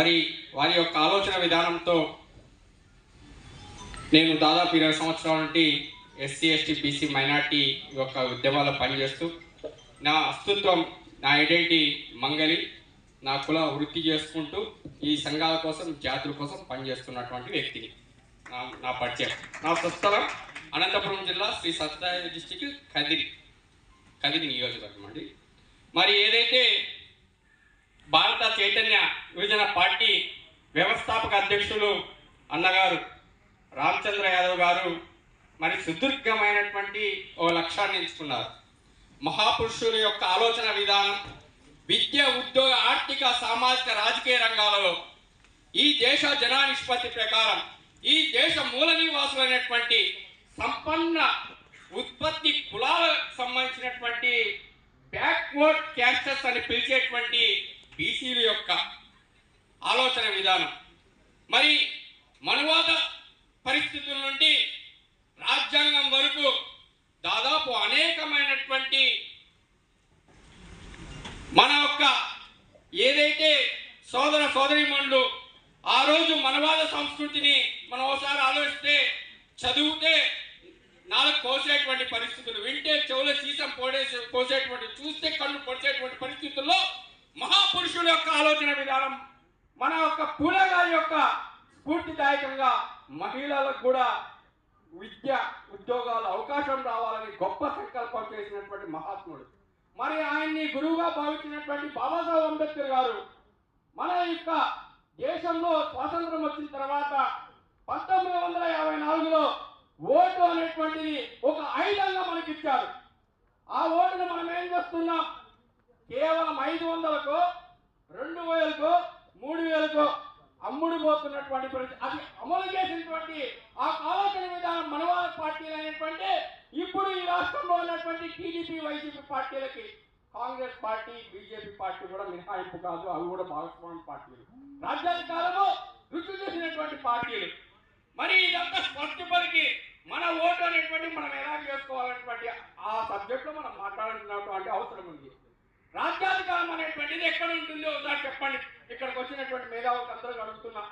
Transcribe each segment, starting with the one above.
మరి వారి యొక్క ఆలోచన విధానంతో నేను దాదాపు 20 సంవత్సరాల నుండి ఎస్సీ ఎస్టీ బీసీ మైనార్టీ యొక్క ఉద్యమాల్లో పనిచేస్తూ నా అస్తిత్వం నా ఐడెంటిటీ మంగలి నా కుల వృత్తి చేసుకుంటూ ఈ సంఘాల కోసం జాతుల కోసం పనిచేస్తున్నటువంటి వ్యక్తిని. నా పరిచయం, నా స్వస్థలం అనంతపురం జిల్లా శ్రీ సత్యసాయి డిస్టిక్ కదిరి నియోజకవర్గం అండి. మరి ఏదైతే భారత చైతన్య యువజన పార్టీ వ్యవస్థాపక అధ్యక్షులు అన్నగారు రామచంద్ర యాదవ్ గారు మరి సుదీర్ఘమైనటువంటి ఓ లక్ష్యాన్ని ఎంచుకున్నారు. మహాపురుషుల యొక్క ఆలోచన విధానం విద్య, ఉద్యోగ, ఆర్థిక, సామాజిక, రాజకీయ రంగాలలో ఈ దేశ జనా నిష్పత్తి ప్రకారం ఈ దేశ మూల నివాసులైనటువంటి సంపన్న ఉత్పత్తి కులాలకు సంబంధించినటువంటి బ్యాక్వర్డ్ క్యాస్టర్స్ అని పిలిచేటువంటి బీసీల యొక్క ఆలోచన విధానం మరి మనువాద పరిస్థితుల నుండి రాజ్యాంగం వరకు దాదాపు అనేకమైనటువంటి మన యొక్క ఏదైతే సోదర సోదరీమణులు ఆ రోజు మనవాద సంస్కృతిని మనం ఒకసారి ఆలోచిస్తే చదివితే నాలుగు కోసేటువంటి పరిస్థితులు, వింటే చెవుల సీసం కోసేటువంటి, చూస్తే కళ్ళు పొడిచేటువంటి పరిస్థితుల్లో మహాపురుషుల యొక్క ఆలోచన విధానం మన యొక్క పూలే గారి యొక్క స్ఫూర్తిదాయకంగా మహిళలకు కూడా విద్య, ఉద్యోగాలు, అవకాశం రావాలని గొప్ప సంకల్పం చేసినటువంటి మహాత్ముడు. మరి ఆయన్ని గురువుగా భావించినటువంటి బాబాసాహెబ్ అంబేద్కర్ గారు మన యొక్క దేశంలో స్వాతంత్రం వచ్చిన తర్వాత 1954లో ఓటు అనేటువంటిది ఒక ఆయుధంగా మనకిచ్చారు. ఆ ఓటును మనం ఏం చేస్తున్నాం? కేవలం 500కో 2000కో 3000కో అమ్ముడు పోతున్నటువంటి పరిస్థితి. అది అమలు చేసినటువంటి ఆ ఆలోచన విధానం మనవాద పార్టీలు అయినటువంటి ఇప్పుడు ఈ రాష్ట్రంలో ఉన్నటువంటి టీడీపీ, వైసీపీ పార్టీలకి కాంగ్రెస్ పార్టీ, బీజేపీ పార్టీ కూడా మినహాయింపు కాదు. అవి కూడా భాగస్వామ్య పార్టీలు, రాజ్యాధికారము రుచి చేసినటువంటి పార్టీలు. మరి ఇదంతా స్పష్టపరికి మన ఓటు అనేటువంటి మనం ఎలా చేసుకోవాలనేటువంటి ఆ సబ్జెక్టులో మనం మాట్లాడుతున్నటువంటి అవసరం ఉంది. రాజ్యాధికారం అనేటువంటిది ఎక్కడ ఉంటుందో ఒకసారి చెప్పండి. ఇక్కడికి వచ్చినటువంటి మేధావులకు అందరూ అడుగుతున్నా,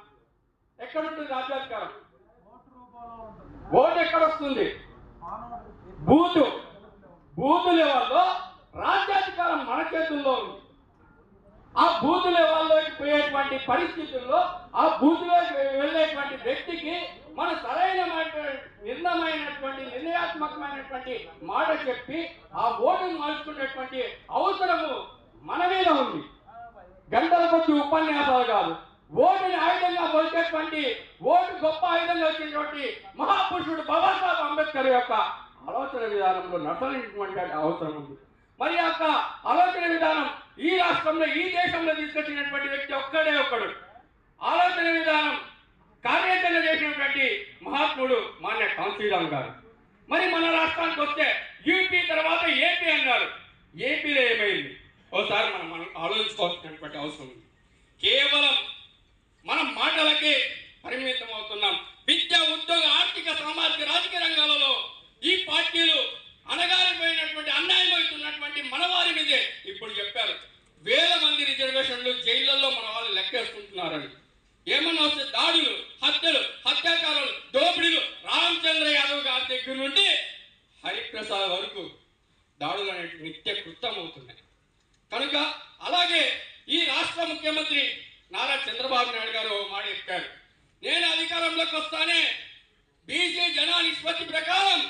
ఎక్కడ ఉంటుంది రాజ్యాధికారం? ఓటు ఎక్కడ వస్తుంది? బూత్ లెవెల్లో రాజ్యాధికారం మన చేతుల్లో ఉంది. ఆ బూత్ లెవెల్లోకి పోయేటువంటి పరిస్థితుల్లో ఆ బూత్లోకి వెళ్ళేటువంటి వ్యక్తికి మన సరైన నిర్ణయాత్మకమైనటువంటి మాట చెప్పి ఆ ఓటును మార్చుకునేటువంటి అవసరము మన మీద ఉంది. గంటల కొద్ది ఉపన్యాసాలు కాదు, ఓటుని ఆయుధంగా పోల్చేటువంటి, ఓటు గొప్ప ఆయుధంగా వచ్చినటువంటి మహాపురుషుడు బాబాసాహెబ్ అంబేద్కర్ యొక్క ఆలోచన విధానంలో నడవలసినటువంటి అవసరం ఉంది. మరి యొక్క ఆలోచన విధానం ఈ రాష్ట్రంలో, ఈ దేశంలో తీసుకొచ్చినటువంటి వ్యక్తి ఒక్కడు. ఆలోచన విధానం కార్యాచరణ చేసినటువంటి మహాత్ముడు మాన్య కాంశీరామ్ గారు. మరి మన రాష్ట్రానికి వస్తే యూపీ తర్వాత ఏపీ అన్నారు. ఏపీలో ఏమైంది ఒకసారి మనం ఆలోచించుకోవాల్సినటువంటి అవసరం ఉంది. కేవలం మనం మాటలకే పరిమితం అవుతున్నాం. విద్య, ఉద్యోగ, ఆర్థిక, సామాజిక, రాజకీయ రంగాలలో ఈ పార్టీలు అనగారిపోయినటువంటి, అన్యాయం అవుతున్నటువంటి మనవారి మీదే ఇప్పుడు చెప్పారు. 1000 మంది రిజర్వేషన్లు జైళ్లలో మన వాళ్ళు లెక్కేసుకుంటున్నారని. ఏమన్నా వస్తే దాడులు, హత్యలు, హత్యాకారాలు, దోపిడీలు రామచంద్ర యాదవ్ గారి దగ్గర నుండి హరిప్రసాద్ వరకు దాడులు అనేవి నిత్య కృతం అవుతున్నాయి. కనుక అలాగే ఈ రాష్ట్ర ముఖ్యమంత్రి నారా చంద్రబాబు నాయుడు గారు మాట చెప్పారు, నేను అధికారంలోకి వస్తానే బీసీ జనా నిష్పత్తి ప్రకారం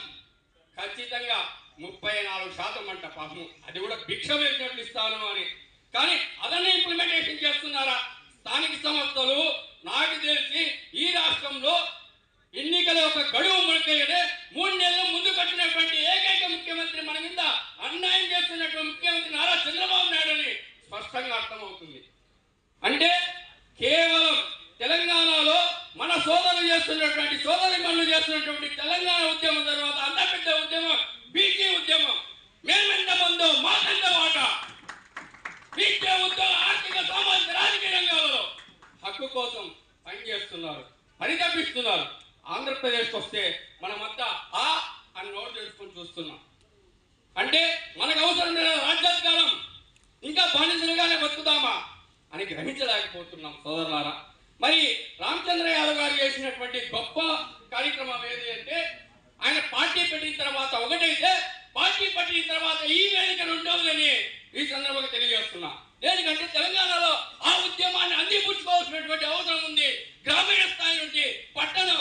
ఖచ్చితంగా 34% అంట. పాపం అది కూడా భిక్ష వేసినట్లు ఇస్తాను అని. కానీ అదన్నీ ఇంప్లిమెంటేషన్ చేస్తున్నారా? స్థానిక సంస్థలు నాకు తెలిసి ఈ రాష్ట్రంలో ఎన్నికల ఒక గడువు మునకయ్యే 3 నెలల ముందు కట్టినటువంటి ఏకైక ముఖ్యమంత్రి మన మీద అన్యాయం చేస్తున్నటువంటి ముఖ్యమంత్రి నారా చంద్రబాబు నాయుడు అని స్పష్టంగా అర్థమవుతుంది. అంటే కేవలం తెలంగాణలో మన సోదరులు చేస్తున్నటువంటి, సోదరిమణులు చేస్తున్నటువంటి తెలంగాణ ఉద్యమం తర్వాత అంత పెద్ద ఉద్యమం బీసీ ఉద్యమం. మేమెంత మందో మాకంత వాట. విద్య, ఉద్యోగ, ఆర్థిక, సామాజిక, రాజకీయ రంగాలలో హక్కు కోసం పనిచేస్తున్నారు, పరితపిస్తున్నారు. ఆంధ్రప్రదేశ్కి వస్తే మనమంతా అని నోటు తెలుసుకొని చూస్తున్నాం. అంటే మనకు అవసరం లేదా రాజ్యాధికారం? ఇంకా బానిసలుగానే బతుకుతామా? అని గ్రహించలేకపోతున్నాం సోదరులారా. మరి రామచంద్ర యాదవ్ గారు చేసినటువంటి గొప్ప కార్యక్రమం ఏది అంటే, ఆయన పార్టీ పెట్టిన తర్వాత ఒకటైతే, పార్టీ పెట్టిన తర్వాత ఈ వేదిక రెండవదని ఈ సందర్భంగా తెలియజేస్తున్నా. ఎందుకంటే తెలంగాణలో ఆ ఉద్యమాన్ని అందిపుచ్చుకోవాల్సినటువంటి అవసరం ఉంది. గ్రామీణ స్థాయి నుండి పట్టణం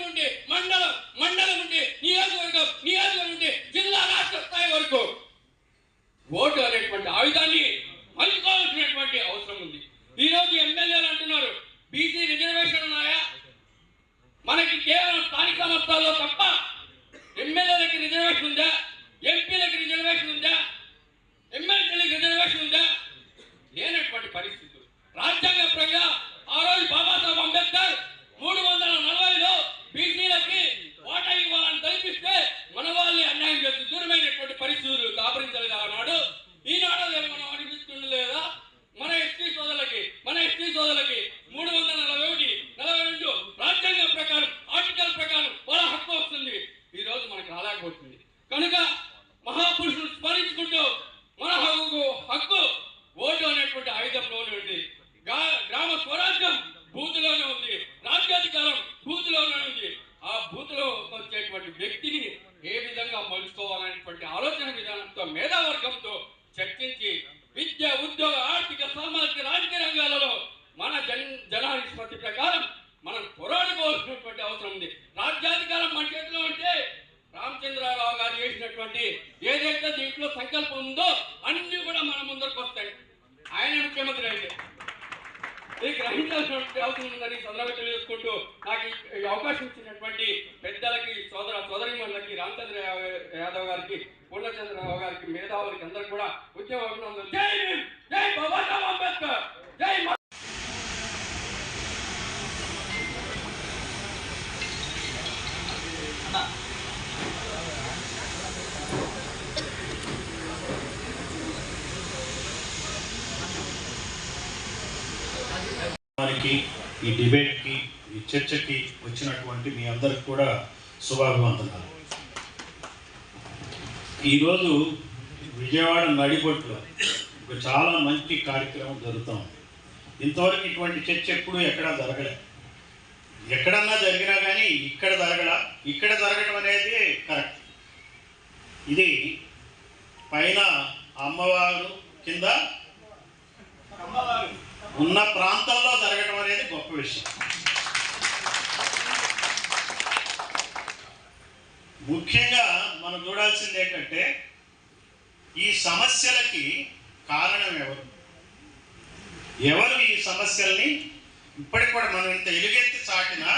నుండి మండలం నుండి నియోజకవర్గం నుండి జిల్లా రాష్ట్ర స్థాయి వరకు ఓటు అనేటువంటి ఆయుధాన్ని మలుచుకోవాల్సినటువంటి అవసరం ఉంది. ఈ రోజు ఎమ్మెల్యేలు అంటున్నారు బీసీ రిజర్వేషన్ ఉన్నాయా? మనకి కేవలం స్థానిక సంస్థల్లో తప్ప ఎమ్మెల్యేలకి రిజర్వేషన్ ఉందా? ఎంపీలకి రిజర్వేషన్ ఉందా? ఎమ్మెల్యేలకి రిజర్వేషన్ ఉందా? లేనటువంటి పరిస్థితులు. రాజ్యాంగపరంగా ఆ రోజు బాబాసాహెబ్ అంబేద్కర్ 340లో బీసీలకి ఓటా ఇవ్వాలని కల్పిస్తే మన వాళ్ళని అన్యాయం చేస్తూ దూరమైనటువంటి పరిస్థితులు దాపరించలేదు ఆనాడు. ఈనాడు మనం అనిపిస్తుండలేదా? మన ఎస్టీ సోదరులకి 341, 42 రాజ్యాంగం ప్రకారం ఆర్టికల్ ప్రకారం వాళ్ళ హక్కు వస్తుంది. ఈ రోజు మనకు రాలేకపోతుంది. కనుక మహాపురుషులు స్మరించుకుంటూ మన హక్కు ఓటు అనేటువంటి ఆయుధంలోనే ఉంది. గ్రామ స్వరాజ్యం బూతులోనే ఉంది. రాజ్యాధికారం బూతులోనే ఉంది. ఆ బూతులో వచ్చేటువంటి వ్యక్తిని ఏ విధంగా మలుచుకోవాలనేటువంటి ఆలోచన విధానంతో మేధావర్గంతో చర్చించి విద్య, ఉద్యోగ, ఆర్థిక, సామాజిక, రాజకీయ రంగాలలో మన జనాభా నిష్పత్తి ప్రకారం మనం పోరాడుకోవాల్సినటువంటి అవసరం ఉంది. రాజ్యాధికారం మన చేతిలో ఉంటే రామచంద్రరావు గారు చేసినటువంటి ఏదైతే దీంట్లో సంకల్పం ఉందో అన్ని కూడా మన ముందరకు వస్తాయి. ఆయన ముఖ్యమంత్రి అయితే ఇది గ్రహించాల్సినటువంటి అవసరం ఉందని సందర్భంగా తెలియజేసుకుంటూ నాకు ఈ అవకాశం ఇచ్చినటువంటి పెద్దలకి, సోదరిమణులకి, రామచంద్ర యాదవ్ గారికి, పూర్ణచంద్రరావు గారికి, మేధావులకి అందరికి కూడా ఉద్యమ అభినందనలు. జై భీమ్, జై బాబాసాహెబ్ అంబేద్కర్, జై. ఈ డిబేట్కి, ఈ చర్చకి వచ్చినటువంటి మీ అందరికి కూడా శుభాభివందనాలు. ఈరోజు విజయవాడ నడిబొట్టులో ఒక చాలా మంచి కార్యక్రమం జరుగుతూ ఉంది. ఇంతవరకు ఇటువంటి చర్చ ఎప్పుడూ ఎక్కడా జరగలే. ఎక్కడన్నా జరిగినా కానీ ఇక్కడ జరగడం అనేది కరెక్ట్. ఇది పైన అమ్మవారు కింద ఉన్న ప్రాంతంలో జరగడం అనేది గొప్ప విషయం. ముఖ్యంగా మనం చూడాల్సింది ఏంటంటే ఈ సమస్యలకి కారణం ఎవరు ఈ సమస్యల్ని ఇప్పటికి కూడా మనం ఇంత ఎలుగెత్తి చాటినా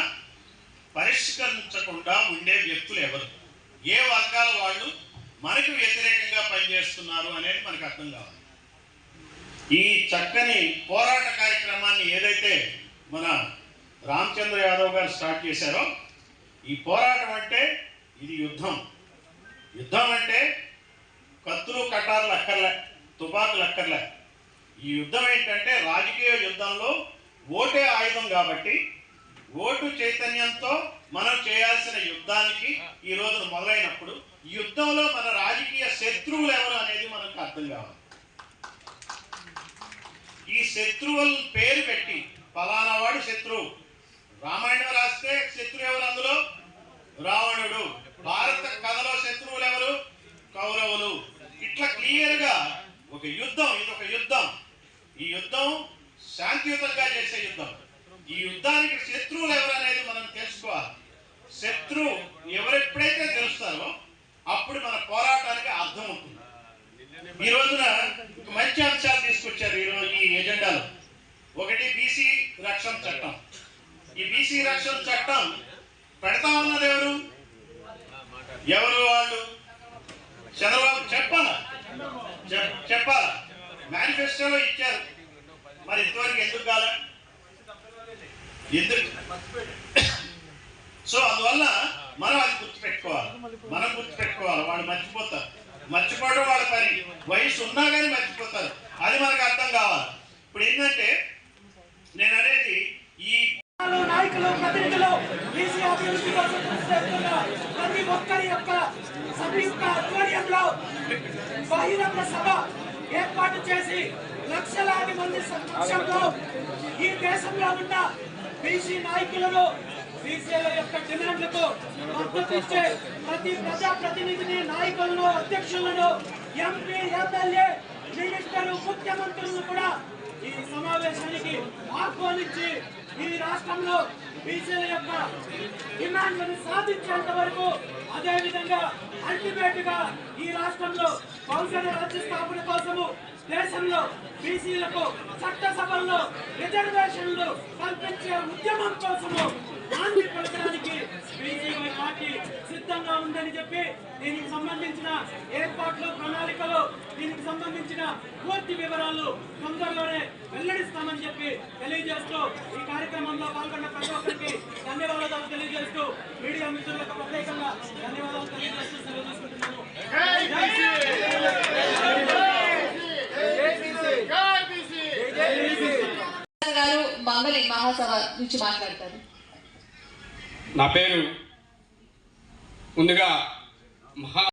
పరిష్కరించకుండా ఉండే వ్యక్తులు ఎవరు, ఏ వర్గాల వాళ్ళు మనకు వ్యతిరేకంగా పనిచేస్తున్నారు అనేది మనకు అర్థం కావాలి. ఈ చక్కని పోరాట కార్యక్రమాన్ని ఏదైతే మన రామచంద్ర యాదవ్ గారు స్టార్ట్ చేశారో, ఈ పోరాటం అంటే ఇది యుద్ధం అంటే కత్తులు, కటార్లు అక్కర్లే, తుపాకులు అక్కర్లే. ఈ యుద్ధం ఏంటంటే రాజకీయ యుద్ధంలో ఓటే ఆయుధం కాబట్టి ఓటు చైతన్యంతో మనం చేయాల్సిన యుద్ధానికి ఈ రోజున మొదలైనప్పుడు ఈ యుద్ధంలో మన రాజకీయ శత్రువులు ఎవరు అనేది మనకు అర్థం కావాలి. ఈ శత్రువుల పేరు పెట్టి ఫలానా వాడు శత్రువు, రామాయణం రాస్తే శత్రువు ఎవరు? అందులో రావణుడు. భారత కథలో శత్రువులు ఎవరు? కౌరవులు. ఇట్లా క్లియర్గా ఒక యుద్ధం, ఇది ఒక యుద్ధం. ఈ యుద్ధం శాంతియుతంగా చేసే యుద్ధం. ఈ యుద్ధానికి శత్రువులు ఎవరు అనేది మనం తెలుసుకోవాలి. శత్రువు ఎవరెప్పుడైతే తెలుస్తారో అప్పుడు మన పోరాటానికి అర్థం అవుతుంది. ఈ రోజున మంచి అంశాలు తీసుకొచ్చారు ఈరోజు ఈ ఎజెండాలో. ఒకటి బీసీ రక్షణ చట్టం. ఈ బీసీ రక్షణ చట్టం పెడతా ఉన్నారు ఎవరు వాళ్ళు? చంద్రబాబు చెప్పాలా? మేనిఫెస్టోలో ఇచ్చారు. మరి ఇంతవరకు ఎందుకు కాల? సో అందువల్ల మనం అది గుర్తుపెట్టుకోవాలి. వాళ్ళు మర్చిపోవడం వాళ్ళ పని. వయసు ఉన్నా కానీ మర్చిపోతారు. అది మనకు అర్థం కావాలి. ఇప్పుడు ఏంటంటే నేను అనేది ఈ నాయకులు, ప్రతినిధులు, బీసీ అభివృద్ధి కోసం కృషి చేస్తున్న ప్రతి ఒక్కరి యొక్క సంయుక్త ఆధ్వర్యంలో బహిరంగ సభ ఏర్పాటు చేసి లక్షలాది మంది సమక్షంలో ఈ దేశంలో ఉన్న బీసీ నాయకులను బీసీల యొక్క డిమాండ్లకు మద్దతు ఇచ్చే ప్రతి ప్రజాప్రతినిధిని, నాయకులను, అధ్యక్షులను, ఎంపీ, ఎమ్మెల్యే, మినిస్టర్లు, ముఖ్యమంత్రులను కూడా ఈ సమావేశానికి ఆహ్వానించి ఈ రాష్ట్రంలో బీసీల యొక్క డిమాండ్లను సాధించేంత వరకు, అదేవిధంగా అల్టిమేట్ గా ఈ రాష్ట్రంలో బహుజన రాజ్య స్థాపన కోసము దేశంలో బీసీలకు చట్టసభల్లో రిజర్వేషన్లు కల్పించే ఉద్యమం కోసము నాంది పలకడానికి బీసీవై పార్టీ సిద్ధంగా ఉందని చెప్పి దీనికి సంబంధించిన ఏర్పాట్లు, ప్రణాళికలు, దీనికి సంబంధించిన పూర్తి వివరాలు తొందరలోనే వెల్లడిస్తామని చెప్పి తెలియజేస్తూ ఈ కార్యక్రమంలో పాల్గొన్న ప్రతి ఒక్కరికి ధన్యవాదాలు తెలియజేస్తూ మీడియా మిత్రులకు ప్రత్యేకంగా ధన్యవాదాలు తెలియజేస్తూ సెలవు తీసుకుంటున్నాను. గారు మంగళి మహాసభ నుంచి మాట్లాడతారు. నా పేరు ముందుగా మహా